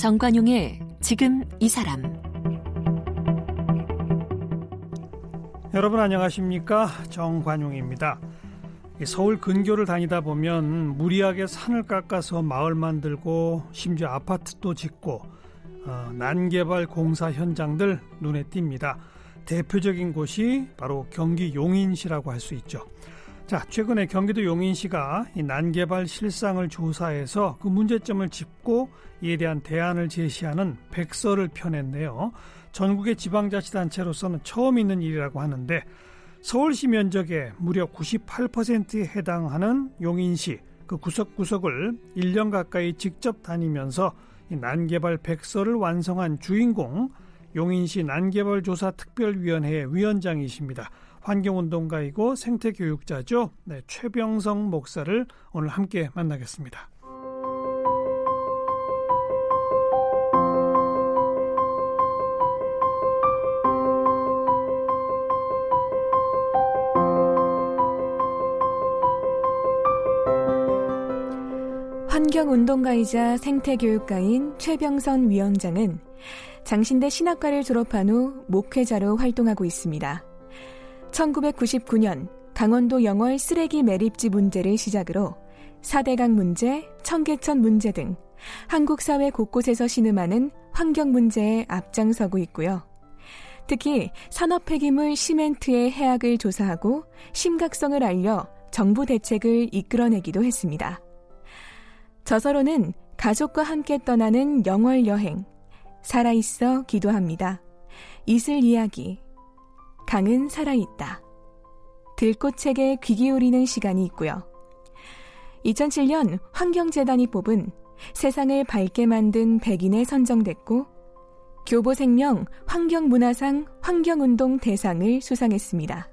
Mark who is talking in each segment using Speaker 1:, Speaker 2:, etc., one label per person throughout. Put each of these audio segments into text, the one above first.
Speaker 1: 정관용의 지금 이 사람.
Speaker 2: 여러분 안녕하십니까? 정관용입니다. 서울 근교를 다니다 보면 무리하게 산을 깎아서 마을 만들고 심지어 아파트도 짓고 난개발 공사 현장들 눈에 띕니다. 대표적인 곳이 바로 경기 용인시라고 할 수 있죠. 자, 최근에 경기도 용인시가 이 난개발 실상을 조사해서 그 문제점을 짚고 이에 대한 대안을 제시하는 백서를 펴냈네요. 전국의 지방자치단체로서는 처음 있는 일이라고 하는데 서울시 면적의 무려 98%에 해당하는 용인시 그 구석구석을 1년 가까이 직접 다니면서 이 난개발 백서를 완성한 주인공 용인시 난개발조사특별위원회 위원장이십니다. 환경운동가이고 생태교육자죠. 네, 최병성 목사를 오늘 함께 만나겠습니다.
Speaker 3: 환경운동가이자 생태교육가인 최병선 위원장은 장신대 신학과를 졸업한 후 목회자로 활동하고 있습니다. 1999년 강원도 영월 쓰레기 매립지 문제를 시작으로 4대강 문제, 청계천 문제 등 한국 사회 곳곳에서 신음하는 환경 문제에 앞장서고 있고요. 특히 산업 폐기물 시멘트의 해악을 조사하고 심각성을 알려 정부 대책을 이끌어내기도 했습니다. 저서로는 가족과 함께 떠나는 영월 여행, 살아있어 기도합니다, 이슬 이야기, 강은 살아있다, 들꽃책에 귀 기울이는 시간이 있고요. 2007년 환경재단이 뽑은 세상을 밝게 만든 100인에 선정됐고 교보생명 환경문화상 환경운동 대상을 수상했습니다.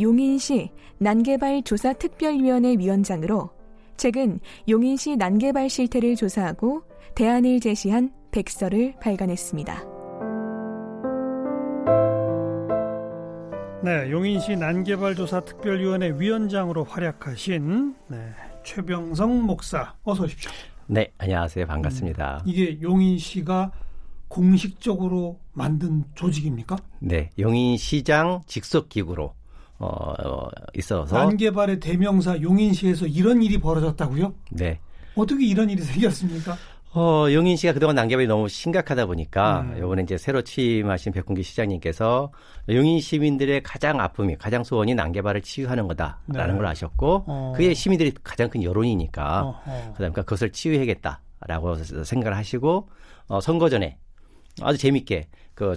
Speaker 3: 용인시 난개발조사특별위원회 위원장으로 최근 용인시 난개발 실태를 조사하고 대안을 제시한 백서를 발간했습니다.
Speaker 2: 네, 용인시 난개발조사특별위원회 위원장으로 활약하신 최병성 목사, 어서 오십시오.
Speaker 4: 네, 안녕하세요. 반갑습니다.
Speaker 2: 이게 용인시가 공식적으로 만든 조직입니까?
Speaker 4: 네, 용인시장 직속기구로 있어서
Speaker 2: 난개발의 대명사 용인시에서 이런 일이 벌어졌다고요?
Speaker 4: 네.
Speaker 2: 어떻게 이런 일이 생겼습니까?
Speaker 4: 용인시가 그동안 난개발이 너무 심각하다 보니까 이번에 이제 새로 취임하신 백훈기 시장님께서 용인 시민들의 가장 아픔이, 가장 소원이 난개발을 치유하는 거다라는 걸 아셨고 그게 시민들이 가장 큰 여론이니까 그러니까 그것을 치유해야겠다라고 생각을 하시고 선거 전에 아주 재밌게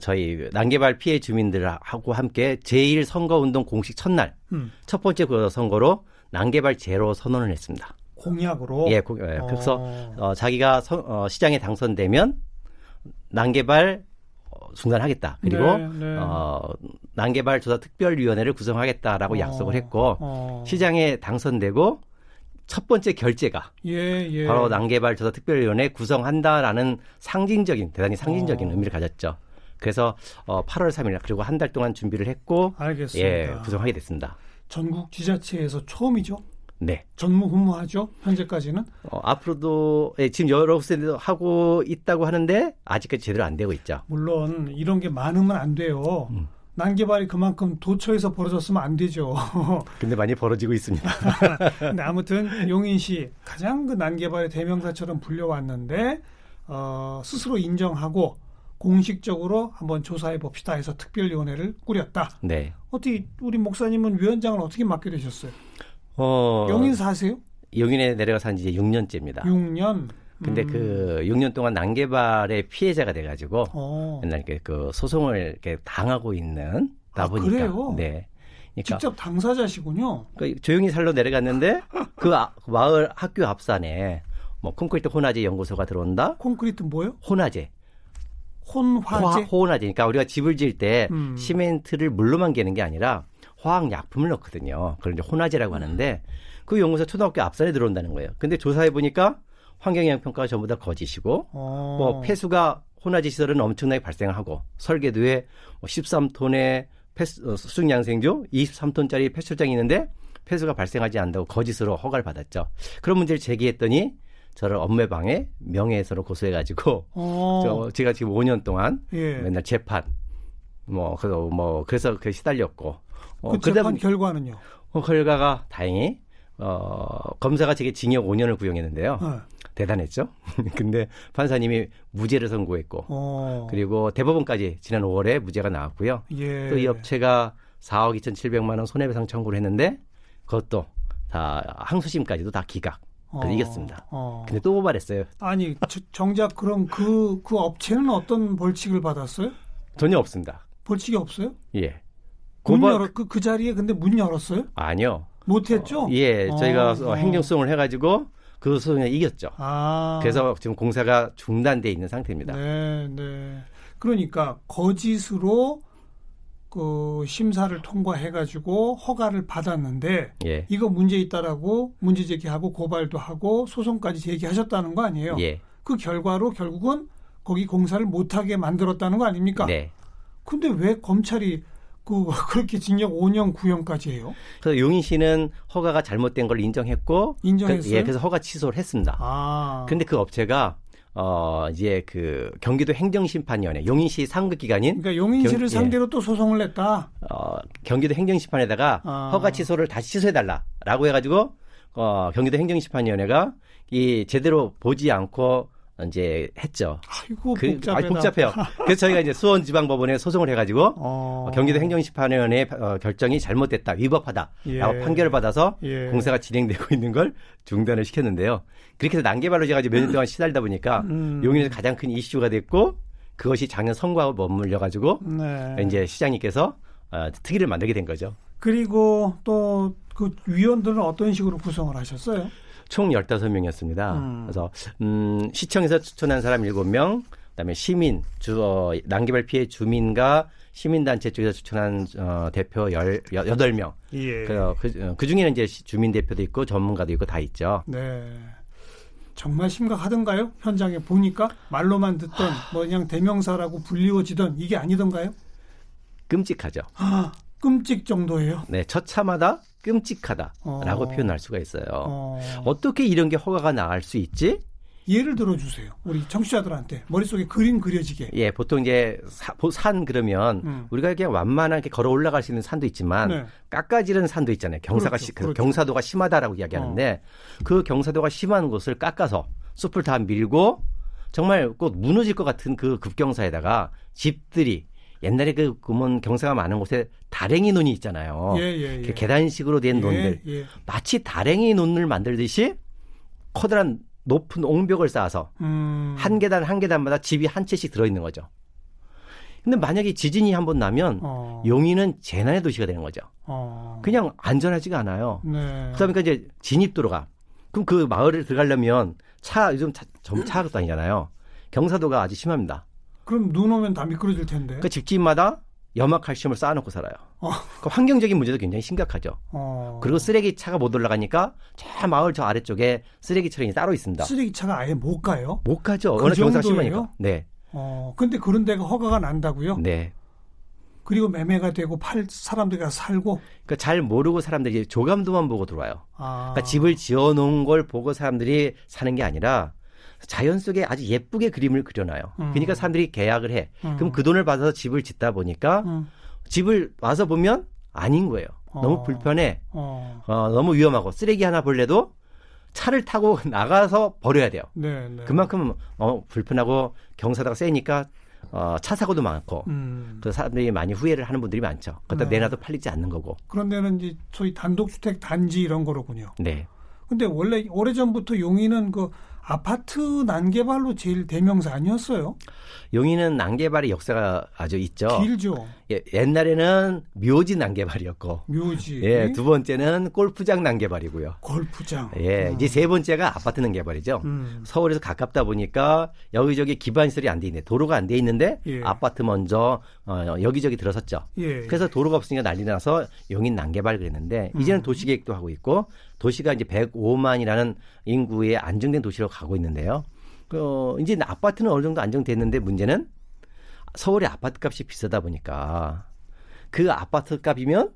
Speaker 4: 저희 난개발 피해 주민들하고 함께 제1선거운동 공식 첫날 첫 번째 그 선거로 난개발 제로 선언을 했습니다.
Speaker 2: 공약으로?
Speaker 4: 예, 그래서 자기가 시장에 당선되면 난개발 중단하겠다. 그리고 난개발 조사특별위원회를 구성하겠다라고 약속을 했고 시장에 당선되고 첫 번째 결재가 바로 난개발 조사특별위원회 구성한다라는 대단히 상징적인 의미를 가졌죠. 그래서 8월 3일 그리고 한 달 동안 준비를 했고
Speaker 2: 알겠습니다.
Speaker 4: 구성하게 됐습니다.
Speaker 2: 전국 지자체에서 처음이죠?
Speaker 4: 네.
Speaker 2: 전무후무하죠? 현재까지는?
Speaker 4: 앞으로도 지금 여러 곳에서 하고 있다고 하는데 아직까지 제대로 안 되고 있죠.
Speaker 2: 물론 이런 게 많으면 안 돼요. 난개발이 그만큼 도처에서 벌어졌으면 안 되죠.
Speaker 4: 근데 많이 벌어지고 있습니다.
Speaker 2: 근데 아무튼 용인시 가장 그 난개발의 대명사처럼 불려왔는데 스스로 인정하고 공식적으로 한번 조사해 봅시다 해서 특별위원회를 꾸렸다.
Speaker 4: 네.
Speaker 2: 어떻게 우리 목사님은 위원장을 어떻게 맡게 되셨어요? 용인 사세요?
Speaker 4: 용인에 내려가서 한 이제 6년째입니다.
Speaker 2: 6년?
Speaker 4: 근데 그 6년 동안 난개발의 피해자가 돼가지고 옛날 그 소송을 이렇게 당하고 있는 다 보니까.
Speaker 2: 그래요?
Speaker 4: 네. 그러니까
Speaker 2: 직접 당사자시군요.
Speaker 4: 조용히 살러 내려갔는데 그 마을 학교 앞산에 뭐 콘크리트 혼화제 연구소가 들어온다.
Speaker 2: 콘크리트 뭐요?
Speaker 4: 혼화제.
Speaker 2: 혼화제?
Speaker 4: 혼화제. 그러니까 우리가 집을 지을 때 시멘트를 물로만 개는 게 아니라 화학약품을 넣거든요. 그걸 이제 혼화제라고 하는데 그 연구소 초등학교 앞산에 들어온다는 거예요. 근데 조사해 보니까 환경영향평가가 전부 다 거짓이고 뭐 폐수가 혼화제 시설은 엄청나게 발생하고 설계도에 13톤의 수중양생조 23톤짜리 폐수장이 있는데 폐수가 발생하지 않는다고 거짓으로 허가를 받았죠. 그런 문제를 제기했더니 저를 업무방해 명예훼손으로 고소해가지고 제가 지금 5년 동안
Speaker 2: 예.
Speaker 4: 맨날 재판 그래서 그 시달렸고
Speaker 2: 그 재판 결과는요?
Speaker 4: 결과가 다행히 검사가 제게 징역 5년을 구형했는데요. 대단했죠. 근데 판사님이 무죄를 선고했고 그리고 대법원까지 지난 5월에 무죄가 나왔고요.
Speaker 2: 예.
Speaker 4: 또 이 업체가 4억 2,700만 원 손해배상 청구를 했는데 그것도 다 항소심까지도 다 기각. 그래서 이겼습니다. 근데 또 고발했어요.
Speaker 2: 아니 정작 그럼 그 업체는 어떤 벌칙을 받았어요?
Speaker 4: 전혀 없습니다.
Speaker 2: 벌칙이 없어요?
Speaker 4: 예.
Speaker 2: 그 자리에 근데 문 열었어요?
Speaker 4: 아니요.
Speaker 2: 못했죠?
Speaker 4: 예, 저희가 행정소송을 해가지고 그 소송에 이겼죠. 그래서 지금 공사가 중단돼 있는 상태입니다.
Speaker 2: 네, 네. 그러니까 거짓으로 그 심사를 통과해가지고 허가를 받았는데
Speaker 4: 예.
Speaker 2: 이거 문제 있다라고 문제 제기하고 고발도 하고 소송까지 제기하셨다는 거 아니에요?
Speaker 4: 예.
Speaker 2: 그 결과로 결국은 거기 공사를 못하게 만들었다는 거 아닙니까?
Speaker 4: 네.
Speaker 2: 근데 왜 검찰이 그렇게 징역 5년 구형까지 해요?
Speaker 4: 그래서 용인 씨는 허가가 잘못된 걸 인정했고,
Speaker 2: 인정했어요?
Speaker 4: 그래서 허가 취소를 했습니다. 그런데 그 업체가 이제 그 경기도 행정심판위원회 용인시 상급 기관인
Speaker 2: 그러니까 용인시를 상대로 또 소송을 냈다.
Speaker 4: 경기도 행정심판에다가 허가 취소를 다시 취소해달라라고 해가지고 경기도 행정심판위원회가 이 제대로 보지 않고 이제 했죠.
Speaker 2: 아이고 복잡해다.
Speaker 4: 복잡해요. 그래서 저희가 이제 수원지방법원에 소송을 해가지고 경기도 행정심판위원회 결정이 잘못됐다, 위법하다라고 판결을 받아서 공사가 진행되고 있는 걸 중단을 시켰는데요. 그렇게 해서 난개발로 제가 몇 년 동안 시달리다 보니까 용인에서 가장 큰 이슈가 됐고 그것이 작년 선거하고 맞물려가지고 이제 시장님께서 특위를 만들게 된 거죠.
Speaker 2: 그리고 또 그 위원들은 어떤 식으로 구성을 하셨어요?
Speaker 4: 총 15명이었습니다. 그래서 시청에서 추천한 사람 7명, 그다음에 시민, 난개발 피해 주민과 시민단체 쪽에서 추천한 대표 8명.
Speaker 2: 예.
Speaker 4: 그 중에는 이제 주민 대표도 있고 전문가도 있고 다 있죠.
Speaker 2: 네. 정말 심각하던가요? 현장에 보니까 말로만 듣던 그냥 대명사라고 불리워지던 이게 아니던가요?
Speaker 4: 끔찍하죠.
Speaker 2: 끔찍 정도예요?
Speaker 4: 네, 처참하다, 끔찍하다라고 표현할 수가 있어요. 어떻게 이런 게 허가가 나갈 수 있지?
Speaker 2: 예를 들어주세요. 우리 청취자들한테 머릿속에 그림 그려지게.
Speaker 4: 예, 보통 이제 산 그러면 우리가 그냥 완만하게 걸어 올라갈 수 있는 산도 있지만 깎아지른 산도 있잖아요. 그렇죠. 경사도가 심하다라고 이야기하는데 그 경사도가 심한 곳을 깎아서 숲을 다 밀고 정말 꼭 무너질 것 같은 그 급경사에다가 집들이 옛날에 그 경사가 많은 곳에 다랭이 논이 있잖아요.
Speaker 2: 예.
Speaker 4: 계단식으로 된 논들. 마치 다랭이 논을 만들듯이 커다란 높은 옹벽을 쌓아서 한 계단 한 계단마다 집이 한 채씩 들어있는 거죠. 근데 만약에 지진이 한번 나면 용인은 재난의 도시가 되는 거죠. 그냥 안전하지가 않아요.
Speaker 2: 네.
Speaker 4: 그러다 보니까 이제 진입도로가. 그럼 그 마을에 들어가려면 요즘 차가 다니잖아요. 경사도가 아주 심합니다.
Speaker 2: 그럼 눈 오면 다 미끄러질 텐데.
Speaker 4: 그 집집마다 염화칼슘을 쌓아놓고 살아요. 그 환경적인 문제도 굉장히 심각하죠. 그리고 쓰레기차가 못 올라가니까 저 마을 저 아래쪽에 쓰레기 처리장이 따로 있습니다.
Speaker 2: 쓰레기차가 아예 못 가요?
Speaker 4: 못 가죠.
Speaker 2: 그
Speaker 4: 워낙 경사가
Speaker 2: 정도예요?
Speaker 4: 심하니까. 네.
Speaker 2: 근데 그런 데가 허가가 난다고요?
Speaker 4: 네.
Speaker 2: 그리고 매매가 되고 사람들이 가서 살고?
Speaker 4: 그러니까 잘 모르고 사람들이 조감도만 보고 들어와요.
Speaker 2: 그러니까
Speaker 4: 집을 지어놓은 걸 보고 사람들이 사는 게 아니라 자연 속에 아주 예쁘게 그림을 그려놔요. 그러니까 사람들이 계약을 해. 그럼 그 돈을 받아서 집을 짓다 보니까 집을 와서 보면 아닌 거예요. 너무 불편해. 너무 위험하고 쓰레기 하나 볼래도 차를 타고 나가서 버려야 돼요.
Speaker 2: 네.
Speaker 4: 그만큼 불편하고 경사도가 세니까 차 사고도 많고 그 사람들이 많이 후회를 하는 분들이 많죠. 그것도 내놔도 팔리지 않는 거고.
Speaker 2: 그런 데는 이제 소위 단독주택 단지 이런 거로군요.
Speaker 4: 네.
Speaker 2: 근데 원래 오래전부터 용인은 그 아파트 난개발로 제일 대명사 아니었어요?
Speaker 4: 용인은 난개발의 역사가 아주 있죠.
Speaker 2: 길죠.
Speaker 4: 예, 옛날에는 묘지 난개발이었고.
Speaker 2: 묘지.
Speaker 4: 예, 두 번째는 골프장 난개발이고요.
Speaker 2: 골프장.
Speaker 4: 예, 이제 세 번째가 아파트 난개발이죠. 서울에서 가깝다 보니까 여기저기 기반시설이 안 돼 있네. 도로가 안 돼 있는데 아파트 먼저 여기저기 들어섰죠. 그래서 도로가 없으니까 난리 나서 용인 난개발 그랬는데 이제는 도시계획도 하고 있고 도시가 이제 105만이라는 인구의 안정된 도시로 가고 있는데요. 이제 아파트는 어느 정도 안정됐는데 문제는 서울의 아파트 값이 비싸다 보니까 그 아파트 값이면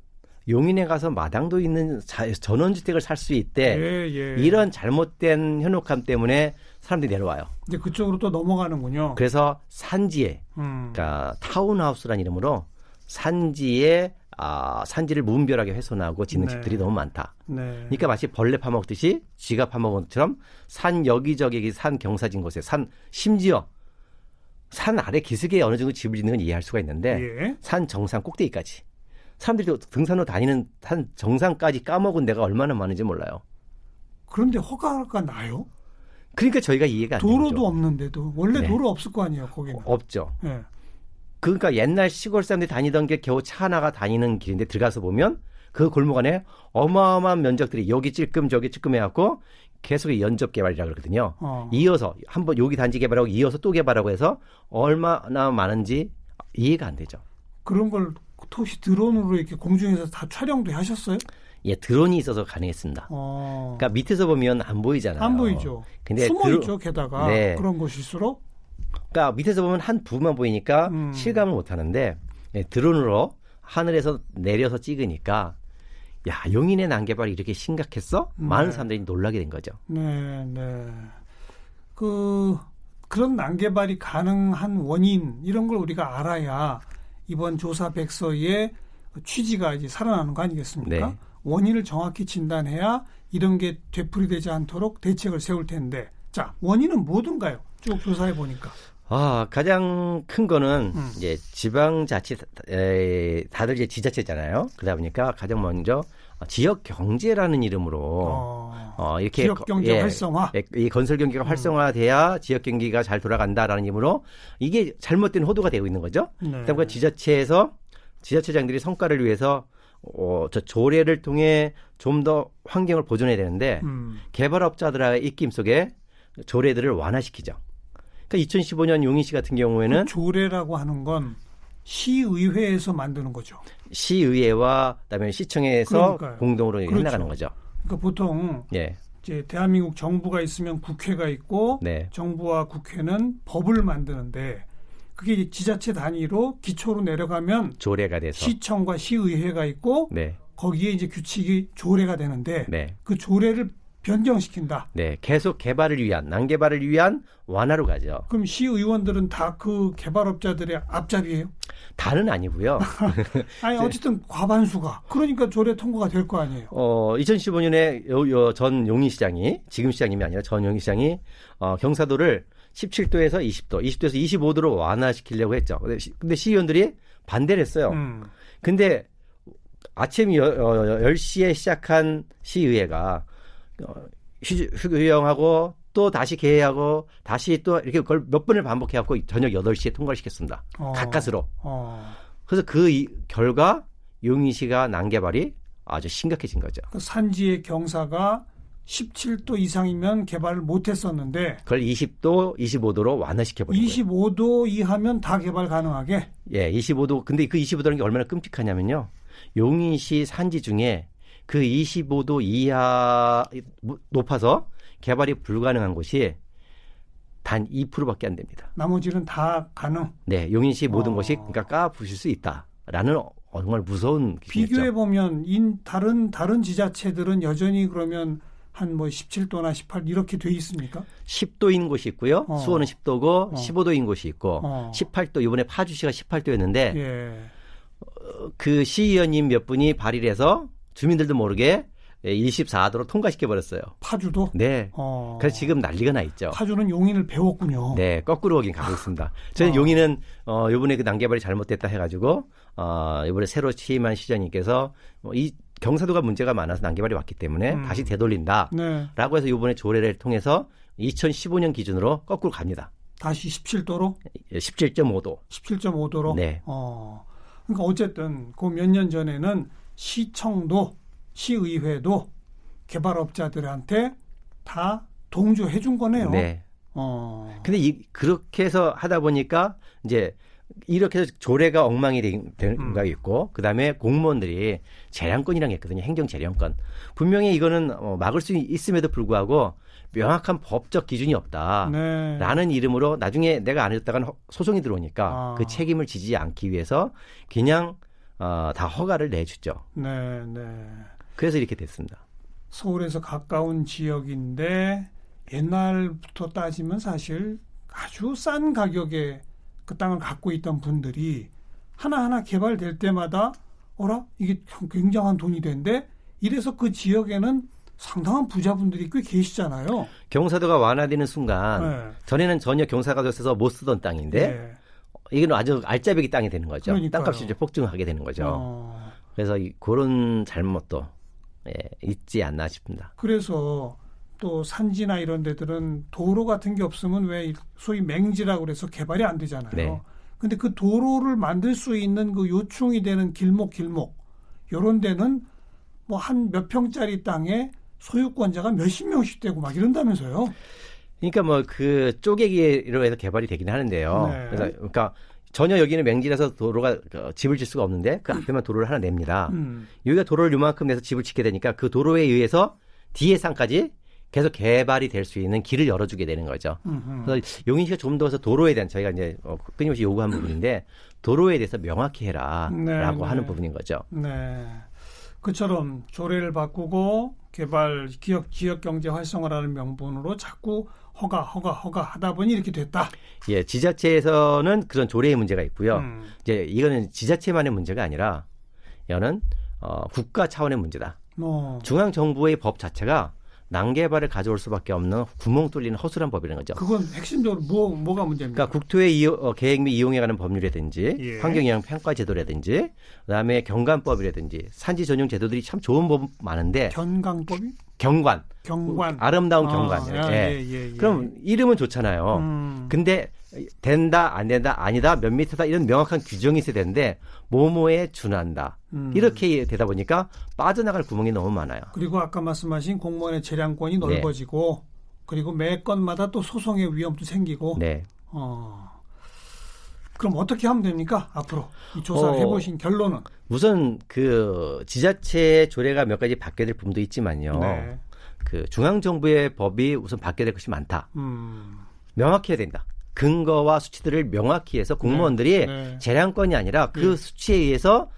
Speaker 4: 용인에 가서 마당도 있는 전원주택을 살 수 있대.
Speaker 2: 예.
Speaker 4: 이런 잘못된 현혹감 때문에 사람들이 내려와요.
Speaker 2: 이제 그쪽으로 또 넘어가는군요.
Speaker 4: 그래서 산지에, 그러니까 타운하우스라는 이름으로 산지에 산지를 무분별하게 훼손하고 짓는
Speaker 2: 네.
Speaker 4: 집들이 너무 많다.
Speaker 2: 네.
Speaker 4: 그러니까 마치 벌레 파먹듯이 쥐가 파먹은 것처럼 산 여기저기 산 경사진 곳에 심지어 산 아래 기슭에 어느 정도 집을 짓는 건 이해할 수가 있는데
Speaker 2: 예.
Speaker 4: 산 정상 꼭대기까지 사람들이 등산로 다니는 산 정상까지 까먹은 데가 얼마나 많은지 몰라요.
Speaker 2: 그런데 허가가 나요?
Speaker 4: 그러니까 저희가 이해가 안 되죠.
Speaker 2: 도로도 없는데도 원래
Speaker 4: 네.
Speaker 2: 도로 없을 거 아니에요, 거기는.
Speaker 4: 없죠.
Speaker 2: 예.
Speaker 4: 그러니까 옛날 시골 사람들이 다니던 게 겨우 차 하나가 다니는 길인데 들어가서 보면 그 골목 안에 어마어마한 면적들이 여기 찔끔 저기 찔끔 해갖고 계속 연접 개발이라 그러거든요. 이어서 한번 여기 단지 개발하고 이어서 또 개발하고 해서 얼마나 많은지 이해가 안 되죠.
Speaker 2: 그런 걸 혹시 드론으로 이렇게 공중에서 다 촬영도 하셨어요?
Speaker 4: 예, 드론이 있어서 가능했습니다. 그러니까 밑에서 보면 안 보이잖아요.
Speaker 2: 안 보이죠.
Speaker 4: 근데
Speaker 2: 숨어 있죠, 게다가.
Speaker 4: 네.
Speaker 2: 그런 곳일수록.
Speaker 4: 그러니까 밑에서 보면 한 부분만 보이니까 실감을 못 하는데 예, 드론으로 하늘에서 내려서 찍으니까 야, 용인의 난개발이 이렇게 심각했어? 많은 사람들이 놀라게 된 거죠.
Speaker 2: 네. 그런 난개발이 가능한 원인 이런 걸 우리가 알아야 이번 조사 백서의 취지가 이제 살아나는 거 아니겠습니까?
Speaker 4: 네.
Speaker 2: 원인을 정확히 진단해야 이런 게 되풀이되지 않도록 대책을 세울 텐데, 자, 원인은 뭐든가요? 쭉 조사해 보니까.
Speaker 4: 가장 큰 거는 이제 지방자치 다들 이제 지자체잖아요. 그러다 보니까 가장 먼저 지역 경제라는 이름으로 이렇게
Speaker 2: 지역 경제 활성화.
Speaker 4: 이 건설 경기가 활성화돼야 지역 경기가 잘 돌아간다라는 이름으로 이게 잘못된 호도가 되고 있는 거죠.
Speaker 2: 네.
Speaker 4: 그러니까 지자체에서 지자체장들이 성과를 위해서 저 조례를 통해 좀 더 환경을 보존해야 되는데 개발업자들의 입김 속에 조례들을 완화시키죠. 그러니까 2015년 용인시 같은 경우에는
Speaker 2: 조례라고 하는 건 시의회에서 만드는 거죠.
Speaker 4: 시의회와 그다음에 시청에서
Speaker 2: 그러니까요.
Speaker 4: 공동으로
Speaker 2: 그렇죠.
Speaker 4: 해나가는 거죠.
Speaker 2: 그러니까 보통
Speaker 4: 예,
Speaker 2: 이제 대한민국 정부가 있으면 국회가 있고
Speaker 4: 네.
Speaker 2: 정부와 국회는 법을 만드는데 그게 이제 지자체 단위로 기초로 내려가면
Speaker 4: 조례가 돼서
Speaker 2: 시청과 시의회가 있고
Speaker 4: 네,
Speaker 2: 거기에 이제 규칙이 조례가 되는데
Speaker 4: 네,
Speaker 2: 그 조례를 변경시킨다.
Speaker 4: 네, 계속 개발을 위한 난개발을 위한 완화로 가죠.
Speaker 2: 그럼 시의원들은 다 그 개발업자들의 앞잡이에요?
Speaker 4: 다는 아니고요.
Speaker 2: 아니 어쨌든 과반수가 그러니까 조례 통과가 될 거 아니에요.
Speaker 4: 2015년에 전 용인시장이 지금 시장님이 아니라 전 용인시장이 경사도를 17도에서 20도, 20도에서 25도로 완화시키려고 했죠. 근데 시의원들이 반대를 했어요. 근데 아침 10시에 시작한 시의회가 휴영하고 또 다시 개회하고 다시 또 이렇게 그걸 몇 번을 반복해갖고 저녁 8시에 통과를 시켰습니다. 가까스로. 그래서 그 결과 용인시가 난개발이 아주 심각해진 거죠.
Speaker 2: 그 산지의 경사가 17도 이상이면 개발을 못했었는데
Speaker 4: 그걸 20도, 25도로 완화시켜버린 거예요.
Speaker 2: 25도 이하면 다 개발 가능하게?
Speaker 4: 예, 25도. 근데 그 25도라는 게 얼마나 끔찍하냐면요. 용인시 산지 중에 그 25도 이하 높아서 개발이 불가능한 곳이 단 2%밖에 안 됩니다.
Speaker 2: 나머지는 다 가능?
Speaker 4: 네, 용인시 모든 곳이 그러니까 까부실 수 있다라는 정말 무서운 기준이었죠.
Speaker 2: 비교해 보면 다른 지자체들은 여전히 그러면 한 뭐 17도나 18 이렇게 돼 있습니까?
Speaker 4: 10도인 곳이 있고요. 수원은 10도고 15도인 곳이 있고 18도 이번에 파주시가 18도였는데
Speaker 2: 예.
Speaker 4: 그 시의원님 몇 분이 발의를 해서 주민들도 모르게 24도로 통과시켜버렸어요.
Speaker 2: 파주도?
Speaker 4: 네. 그래서 지금 난리가 나 있죠.
Speaker 2: 파주는 용인을 배웠군요.
Speaker 4: 네, 거꾸로 오긴 가고 있습니다. 저는 용인은 이번에 그 난개발이 잘못됐다 해가지고 이번에 새로 취임한 시장님께서 이 경사도가 문제가 많아서 난개발이 왔기 때문에 다시 되돌린다라고
Speaker 2: 네.
Speaker 4: 해서 이번에 조례를 통해서 2015년 기준으로 거꾸로 갑니다.
Speaker 2: 다시 17도로?
Speaker 4: 17.5도.
Speaker 2: 17.5도로?
Speaker 4: 네.
Speaker 2: 그러니까 어쨌든 그 몇 년 전에는 시청도 시의회도 개발업자들한테 다 동조해 준 거네요.
Speaker 4: 네. 근데 그렇게 해서 하다 보니까 이제 이렇게 해서 조례가 엉망이 된 거 있고 그다음에 공무원들이 재량권이라는 게 있거든요. 행정 재량권. 분명히 이거는 막을 수 있음에도 불구하고 명확한 법적 기준이 없다라는
Speaker 2: 네.
Speaker 4: 이름으로 나중에 내가 안 해줬다가는 소송이 들어오니까 그 책임을 지지 않기 위해서 그냥 다 허가를 내주죠.
Speaker 2: 네, 네.
Speaker 4: 그래서 이렇게 됐습니다.
Speaker 2: 서울에서 가까운 지역인데 옛날부터 따지면 사실 아주 싼 가격에 그 땅을 갖고 있던 분들이 하나하나 개발될 때마다 어라? 이게 굉장한 돈이 된대? 이래서 그 지역에는 상당한 부자분들이 꽤 계시잖아요.
Speaker 4: 경사도가 완화되는 순간
Speaker 2: 네.
Speaker 4: 전에는 전혀 경사가 없어서 못 쓰던 땅인데
Speaker 2: 네.
Speaker 4: 이건 아주 알짜배기 땅이 되는 거죠.
Speaker 2: 그러니까요.
Speaker 4: 땅값이 이제 폭증하게 되는 거죠. 그래서 그런 잘못도 있지 않나 싶습니다.
Speaker 2: 그래서 또 산지나 이런 데들은 도로 같은 게 없으면 왜 소위 맹지라고 그래서 개발이 안 되잖아요.
Speaker 4: 네.
Speaker 2: 근데 그 도로를 만들 수 있는 그 요충이 되는 길목 요런 데는 뭐 한 몇 평짜리 땅에 소유권자가 몇십 명씩 되고 막 이런다면서요.
Speaker 4: 그러니까 뭐 그 쪼개기로 해서 개발이 되긴 하는데요.
Speaker 2: 네.
Speaker 4: 그래서 그러니까 전혀 여기는 맹지라서 도로가 집을 질 수가 없는데 그 앞에만 도로를 하나 냅니다. 여기가 도로를 요만큼 내서 집을 짓게 되니까 그 도로에 의해서 뒤에 산까지 계속 개발이 될 수 있는 길을 열어주게 되는 거죠. 그래서 용인시가 좀 더 도로에 대한 저희가 이제 끊임없이 요구한 부분인데 도로에 대해서 명확히 해라라고
Speaker 2: 네,
Speaker 4: 하는
Speaker 2: 네.
Speaker 4: 부분인 거죠.
Speaker 2: 네. 그처럼 조례를 바꾸고 개발 지역 경제 활성화라는 명분으로 자꾸 허가 하다 보니 이렇게 됐다.
Speaker 4: 예, 지자체에서는 그런 조례의 문제가 있고요. 이제 이거는 지자체만의 문제가 아니라 이거는 국가 차원의 문제다. 중앙 정부의 법 자체가 난개발을 가져올 수밖에 없는 구멍 뚫리는 허술한 법이라는 거죠.
Speaker 2: 그건 핵심적으로 뭐가 문제입니까?
Speaker 4: 그러니까 국토의 계획 및 이용에 관한 법률이라든지
Speaker 2: 예.
Speaker 4: 환경영향 평가 제도라든지 그다음에 경관법이라든지 산지 전용 제도들이 참 좋은 법 많은데
Speaker 2: 견강법이?
Speaker 4: 경관 아름다운
Speaker 2: 아,
Speaker 4: 경관.
Speaker 2: 예.
Speaker 4: 그럼 이름은 좋잖아요. 근데 된다 안 된다 아니다 몇 미터다 이런 명확한 규정이 있어야 되는데 뭐뭐에 준한다. 이렇게 되다 보니까 빠져나갈 구멍이 너무 많아요.
Speaker 2: 그리고 아까 말씀하신 공무원의 재량권이 넓어지고 그리고 매 건마다 또 소송의 위험도 생기고
Speaker 4: 네.
Speaker 2: 그럼 어떻게 하면 됩니까? 앞으로 이 조사를 해보신 결론은?
Speaker 4: 우선 그 지자체 조례가 몇 가지 바뀌어야 될 부분도 있지만요.
Speaker 2: 네.
Speaker 4: 그 중앙정부의 법이 우선 바뀌어야 될 것이 많다. 명확해야 된다. 근거와 수치들을 명확히 해서 공무원들이
Speaker 2: 네.
Speaker 4: 재량권이 아니라 그 수치에 의해서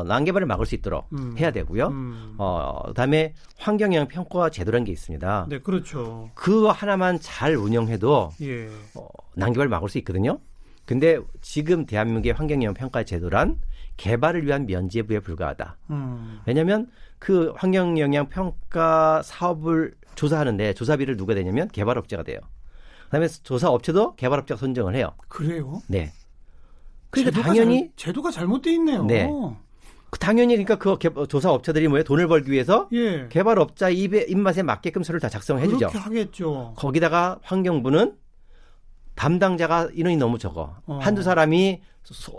Speaker 4: 난개발을 막을 수 있도록 해야 되고요. 그다음에 환경영향 평가 제도라는 게 있습니다.
Speaker 2: 네, 그렇죠.
Speaker 4: 그거 하나만 잘 운영해도
Speaker 2: 예.
Speaker 4: 난개발을 막을 수 있거든요. 근데 지금 대한민국의 환경영향 평가 제도란 개발을 위한 면제부에 불과하다. 왜냐하면 그 환경영향 평가 사업을 조사하는데 조사비를 누가 되냐면 개발업체가 돼요. 그다음에 조사업체도 개발업체가 선정을 해요.
Speaker 2: 그래요?
Speaker 4: 네. 그러니까 당연히
Speaker 2: 제도가 잘못돼 있네요.
Speaker 4: 네. 당연히 그러니까 그 조사업체들이 뭐예요? 돈을 벌기 위해서
Speaker 2: 예.
Speaker 4: 개발업자 입맛에 맞게끔 서류를 다 작성해 주죠.
Speaker 2: 그렇게 하겠죠.
Speaker 4: 거기다가 환경부는 담당자가 인원이 너무 적어. 한두 사람이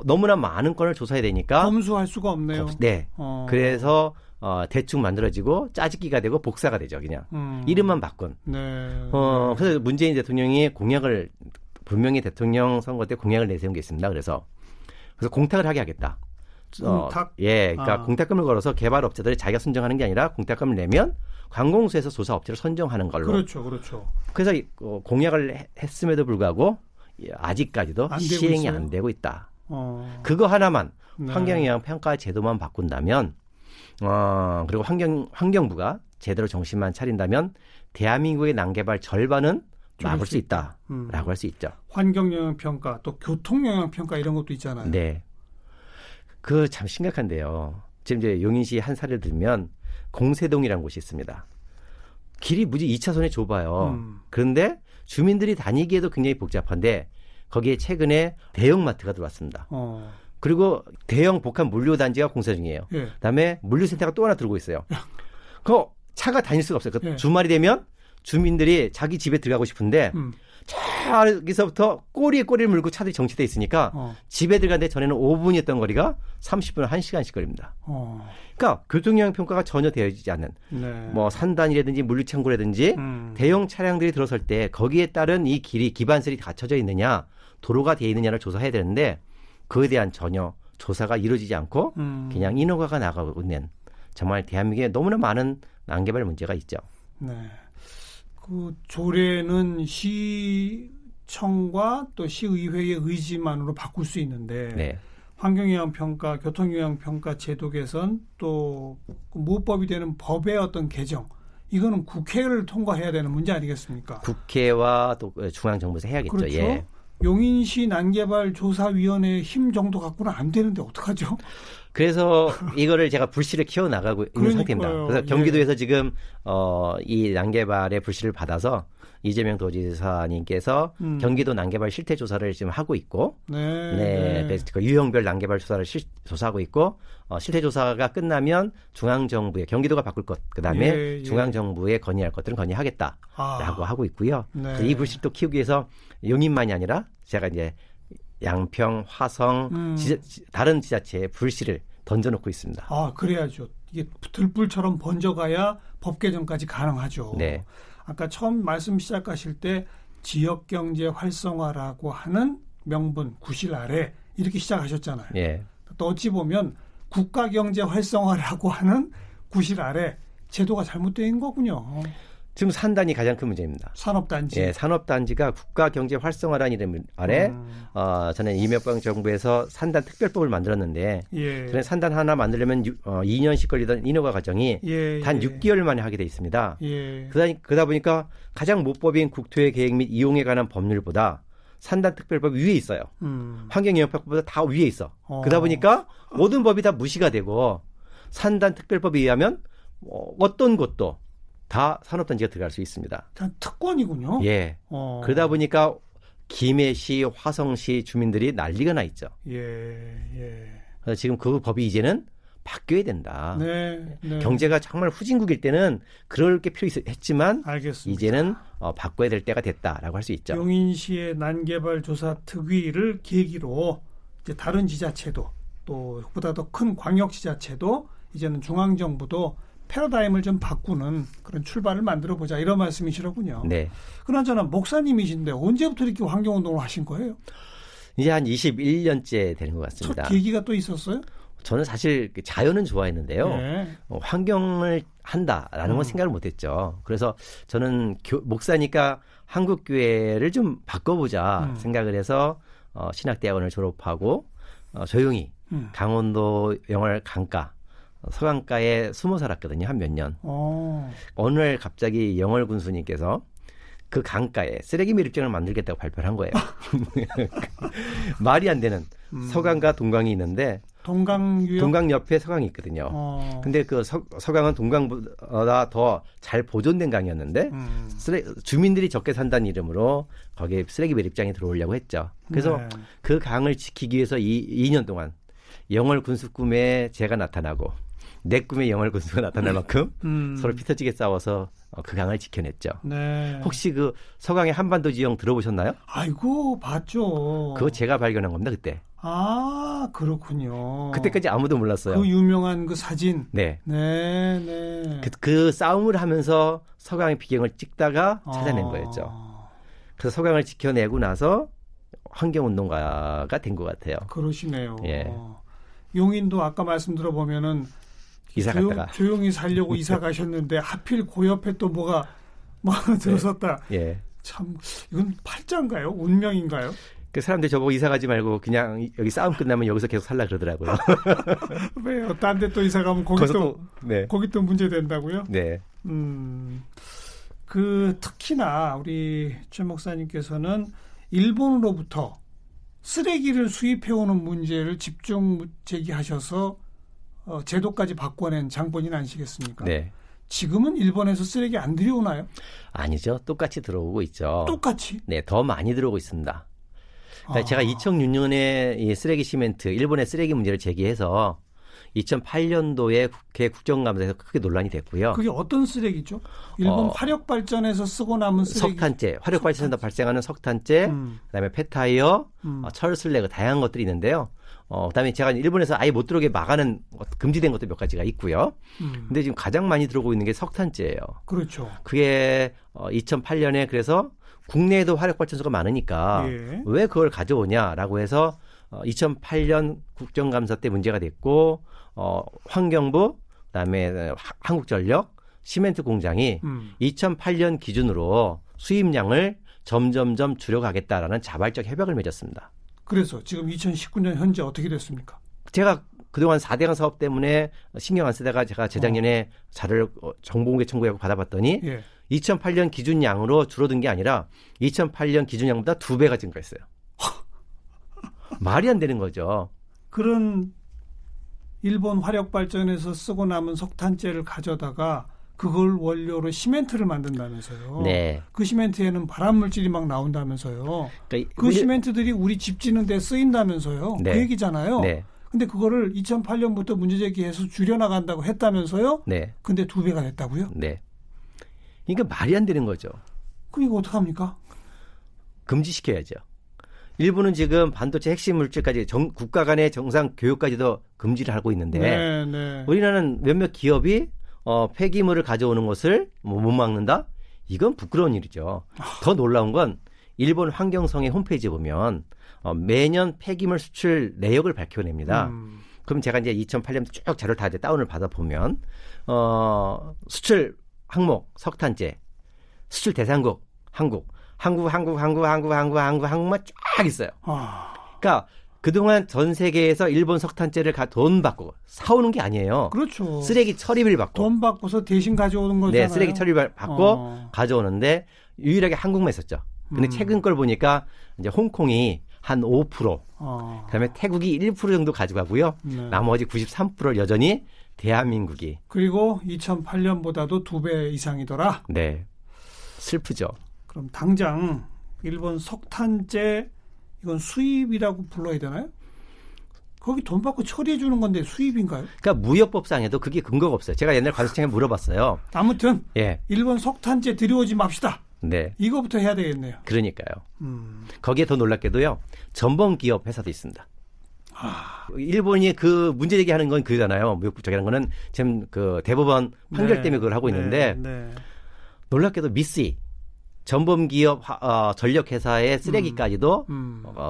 Speaker 4: 너무나 많은 건을 조사해야 되니까
Speaker 2: 검수할 수가 없네요.
Speaker 4: 네. 그래서 대충 만들어지고 짜집기가 되고 복사가 되죠. 그냥 이름만 바꾼.
Speaker 2: 네.
Speaker 4: 그래서 문재인 대통령이 공약을 분명히 대통령 선거 때 공약을 내세운 게 있습니다. 그래서 공탁을 하게 하겠다.
Speaker 2: 공탁?
Speaker 4: 그러니까 공탁금을 걸어서 개발업체들이 자기가 선정하는 게 아니라 공탁금을 내면 관공서에서 조사업체를 선정하는 걸로.
Speaker 2: 그렇죠.
Speaker 4: 그래서 공약을 했음에도 불구하고 아직까지도 시행이 안 되고 있다. 그거 하나만
Speaker 2: 네.
Speaker 4: 환경영향 평가 제도만 바꾼다면, 그리고 환경부가 제대로 정신만 차린다면 대한민국의 난개발 절반은 막을 수 있다라고 할 수 있죠.
Speaker 2: 환경영향 평가, 또 교통영향 평가 이런 것도 있잖아요.
Speaker 4: 네. 그 참 심각한데요. 지금 이제 용인시 한 사례를 들면 공세동이라는 곳이 있습니다. 길이 무지 2차선에 좁아요. 그런데 주민들이 다니기에도 굉장히 복잡한데 거기에 최근에 대형마트가 들어왔습니다. 그리고 대형 복합 물류단지가 공사 중이에요.
Speaker 2: 예.
Speaker 4: 그다음에 물류센터가 또 하나 들어오고 있어요. 그 차가 다닐 수가 없어요.
Speaker 2: 예.
Speaker 4: 주말이 되면 주민들이 자기 집에 들어가고 싶은데 저기서부터 꼬리에 꼬리를 물고 차들이 정체돼 있으니까 집에 들어가는데 전에는 5분이었던 거리가 30분, 1시간씩 걸립니다. 그러니까 교통영향 평가가 전혀 되어지지 않는 뭐 산단이라든지 물류창고라든지 대형 차량들이 들어설 때 거기에 따른 이 길이 기반설이 갖춰져 있느냐 도로가 되어 있느냐를 조사해야 되는데 그에 대한 전혀 조사가 이루어지지 않고 그냥 인허가가 나가고 있는 정말 대한민국에 너무나 많은 난개발 문제가 있죠.
Speaker 2: 네. 그 조례는 시청과 또 시의회의 의지만으로 바꿀 수 있는데
Speaker 4: 네.
Speaker 2: 환경영향평가, 교통영향평가 제도 개선, 또 무법이 되는 법의 어떤 개정, 이거는 국회를 통과해야 되는 문제 아니겠습니까?
Speaker 4: 국회와 또 중앙정부에서 해야겠죠.
Speaker 2: 그렇죠.
Speaker 4: 예.
Speaker 2: 용인시 난개발조사위원회의 힘 정도 갖고는 안 되는데 어떡하죠?
Speaker 4: 그래서 이거를 제가 불씨를 키워나가고 있는 상태입니다. 그래서 경기도에서 지금 이 난개발의 불씨를 받아서 이재명 도지사님께서 경기도 난개발 실태 조사를 지금 하고 있고, 그 유형별 난개발 조사를 조사하고 있고, 실태 조사가 끝나면 중앙 정부에 경기도가 바꿀 것, 그다음에 중앙 정부에 건의할 것들은 건의하겠다라고 하고 있고요. 이 불씨를 또 키우기 위해서 용인만이 아니라 제가 이제 양평, 화성, 다른 지자체에 불씨를 던져놓고 있습니다.
Speaker 2: 아, 그래야죠. 이게 들불처럼 번져가야 법 개정까지 가능하죠.
Speaker 4: 네.
Speaker 2: 아까 처음 말씀 시작하실 때 지역경제 활성화라고 하는 명분, 구실 아래 이렇게 시작하셨잖아요.
Speaker 4: 예.
Speaker 2: 또 어찌 보면 국가경제 활성화라고 하는 구실 아래 제도가 잘못된 거군요.
Speaker 4: 지금 산단이 가장 큰 문제입니다.
Speaker 2: 산업단지.
Speaker 4: 예, 산업단지가 국가경제 활성화라는 이름 아래 저는 이명박 정부에서 산단 특별법을 만들었는데 그래서 산단 하나 만들려면 2년씩 걸리던 인허가 과정이 단 6개월 만에 하게 돼 있습니다. 그러다 보니까 가장 모법인 국토의 계획 및 이용에 관한 법률보다 산단 특별법 위에 있어요. 환경영향법보다 다 위에 있어. 그러다 보니까 모든 법이 다 무시가 되고 산단 특별법에 의하면 어떤 곳도 다 산업단지가 들어갈 수 있습니다.
Speaker 2: 특권이군요.
Speaker 4: 예. 그러다 보니까 김해시, 화성시 주민들이 난리가 나 있죠. 그래서 지금 그 법이 이제는 바뀌어야 된다. 경제가 정말 후진국일 때는 그럴 게 필요했지만
Speaker 2: 알겠습니다.
Speaker 4: 이제는 바꿔야 될 때가 됐다라고 할 수 있죠.
Speaker 2: 용인시의 난개발 조사 특위를 계기로 이제 다른 지자체도 또 그보다 더 큰 광역지자체도 이제는 중앙정부도 패러다임을 좀 바꾸는 그런 출발을 만들어보자 이런 말씀이시로군요.
Speaker 4: 네.
Speaker 2: 그나저나 목사님이신데 언제부터 이렇게 환경운동을 하신 거예요?
Speaker 4: 이제 한 21년째 되는 것 같습니다.
Speaker 2: 첫 계기가 또 있었어요?
Speaker 4: 저는 사실 자연은 좋아했는데요. 환경을 한다라는 건 생각을 못했죠. 그래서 저는 목사니까 한국교회를 좀 바꿔보자 생각을 해서 신학대학원을 졸업하고 조용히 강원도 영월 강가 서강가에 숨어 살았거든요. 한 몇 년. 어느 날 갑자기 영월 군수님께서 그 강가에 쓰레기 매립장을 만들겠다고 발표를 한 거예요. 말이 안 되는 서강과 동강이 있는데 동강 옆에 서강이 있거든요. 근데 그 서강은 동강보다 더 잘 보존된 강이었는데 주민들이 적게 산다는 이름으로 거기에 쓰레기 매립장이 들어오려고 했죠. 그래서 그 강을 지키기 위해서 2년 동안 영월 군수 꿈에 제가 나타나고 내 꿈에 영월 군수가 나타날 만큼 서로 피터지게 싸워서 그 강을 지켜냈죠. 혹시 그 서강의 한반도 지형 들어보셨나요?
Speaker 2: 아이고, 봤죠.
Speaker 4: 그거 제가 발견한 겁니다, 그때.
Speaker 2: 아, 그렇군요.
Speaker 4: 그때까지 아무도 몰랐어요.
Speaker 2: 그 유명한 그 사진.
Speaker 4: 네.
Speaker 2: 네.
Speaker 4: 그 싸움을 하면서 서강의 비경을 찍다가 찾아낸 거였죠. 그래서 서강을 지켜내고 나서 환경운동가가 된 것 같아요.
Speaker 2: 그러시네요.
Speaker 4: 예.
Speaker 2: 용인도 아까 말씀 들어보면은
Speaker 4: 이사 갔다가
Speaker 2: 조용히 살려고 이사 가셨는데 하필 그 옆에 또 뭐가 들어섰다.
Speaker 4: 예.
Speaker 2: 참 이건 팔자인가요? 운명인가요?
Speaker 4: 그 사람들이 저보고 이사 가지 말고 그냥 여기 싸움 끝나면 여기서 계속 살라 그러더라고요.
Speaker 2: 왜요? 딴 데 또 이사 가면 거기 또 문제 된다고요?
Speaker 4: 네.
Speaker 2: 그 특히나 우리 최 목사님께서는 일본으로부터 쓰레기를 수입해오는 문제를 집중 제기하셔서 제도까지 바꿔낸 장본인 아니시겠습니까?
Speaker 4: 네.
Speaker 2: 지금은 일본에서 쓰레기 안 들여오나요?
Speaker 4: 아니죠. 똑같이 들어오고 있죠.
Speaker 2: 똑같이?
Speaker 4: 네, 더 많이 들어오고 있습니다. 그러니까 제가 2006년에 이 쓰레기 시멘트, 일본의 쓰레기 문제를 제기해서 2008년도에 국회 국정감사에서 크게 논란이 됐고요.
Speaker 2: 그게 어떤 쓰레기죠? 일본 화력발전에서 쓰고 남은 쓰레기.
Speaker 4: 석탄재, 화력발전에서 발생하는 석탄재, 그다음에 폐타이어, 철슬래그 다양한 것들이 있는데요. 그다음에 제가 일본에서 아예 못 들어오게 막아는 금지된 것도 몇 가지가 있고요. 근데 지금 가장 많이 들어오고 있는 게 석탄재예요.
Speaker 2: 그렇죠.
Speaker 4: 그게 2008년에 그래서 국내에도 화력발전소가 많으니까 왜 그걸 가져오냐라고 해서 2008년 국정감사 때 문제가 됐고 환경부 그다음에 한국전력 시멘트 공장이 2008년 기준으로 수입량을 점점점 줄여가겠다라는 자발적 협약을 맺었습니다.
Speaker 2: 그래서 지금 2019년 현재 어떻게 됐습니까?
Speaker 4: 제가 그동안 4대강 사업 때문에 신경 안 쓰다가 제가 재작년에 자료를 정보공개 청구하고 받아봤더니
Speaker 2: 예.
Speaker 4: 2008년 기준량으로 줄어든 게 아니라 2008년 기준량보다 2배가 증가했어요. 말이 안 되는 거죠.
Speaker 2: 그런 일본 화력발전에서 쓰고 남은 석탄재를 가져다가 그걸 원료로 시멘트를 만든다면서요.
Speaker 4: 네.
Speaker 2: 그 시멘트에는 발암물질이 막 나온다면서요.
Speaker 4: 그러니까
Speaker 2: 그 시멘트들이 우리 집 짓는 데 쓰인다면서요.
Speaker 4: 네.
Speaker 2: 그 얘기잖아요.
Speaker 4: 네.
Speaker 2: 근데 그거를 2008년부터 문제제기해서 줄여나간다고 했다면서요.
Speaker 4: 네.
Speaker 2: 근데 2배가 됐다고요?
Speaker 4: 네. 이게 말이 안 되는 거죠.
Speaker 2: 그럼 이거 어떡합니까?
Speaker 4: 금지시켜야죠. 일본은 지금 반도체 핵심 물질까지 국가 간의 정상 교육까지도 금지를 하고 있는데
Speaker 2: 네, 네.
Speaker 4: 우리나라는 몇몇 기업이 폐기물을 가져오는 것을 못 막는다? 이건 부끄러운 일이죠. 더 놀라운 건 일본 환경성의 홈페이지에 보면 매년 폐기물 수출 내역을 밝혀냅니다. 그럼 제가 이제 2008년부터 쭉 자료를 다 이제 다운을 받아보면 수출 항목 석탄재, 수출 대상국 한국만 쫙 있어요. 그러니까 그동안 전 세계에서 일본 석탄재를 돈 받고 사오는 게 아니에요.
Speaker 2: 그렇죠.
Speaker 4: 쓰레기 처리비를 받고.
Speaker 2: 돈 받고서 대신 가져오는 거잖아요.
Speaker 4: 네, 쓰레기 처리비를 받고 가져오는데 유일하게 한국만 있었죠. 근데 최근 걸 보니까 이제 홍콩이 한 5%, 그다음에 태국이 1% 정도 가져가고요.
Speaker 2: 네.
Speaker 4: 나머지 93%를 여전히 대한민국이.
Speaker 2: 그리고 2008년보다도 2배 이상이더라.
Speaker 4: 네, 슬프죠.
Speaker 2: 그럼 당장 일본 석탄재 이건 수입이라고 불러야 되나요? 거기 돈 받고 처리해 주는 건데 수입인가요?
Speaker 4: 그러니까 무역법상에도 그게 근거가 없어요. 제가 옛날 관세청에 물어봤어요.
Speaker 2: 아무튼
Speaker 4: 예,
Speaker 2: 일본 석탄재 들여오지 맙시다.
Speaker 4: 네,
Speaker 2: 이거부터 해야 되겠네요.
Speaker 4: 그러니까요. 거기에 더 놀랍게도요. 전범 기업 회사도 있습니다. 일본이 그 문제 제기하는 건 그잖아요. 무역부 쪽이라는 거는 지금 그 대법원 판결
Speaker 2: 네,
Speaker 4: 때문에 그걸 하고 있는데
Speaker 2: 네.
Speaker 4: 놀랍게도 미쓰이 전범 기업 전력 회사의 쓰레기까지도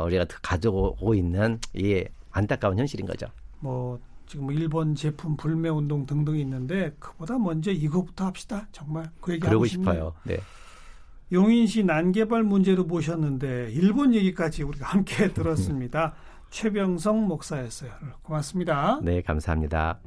Speaker 4: 우리가 가져오고 있는 이 안타까운 현실인 거죠.
Speaker 2: 뭐 지금 일본 제품 불매 운동 등등이 있는데 그보다 먼저 이거부터 합시다. 정말 그 얘기하고
Speaker 4: 그러고
Speaker 2: 싶네요.
Speaker 4: 싶어요. 네.
Speaker 2: 용인시 난개발 문제로 모셨는데 일본 얘기까지 우리가 함께 들었습니다. 최병성 목사였어요. 고맙습니다.
Speaker 4: 네, 감사합니다.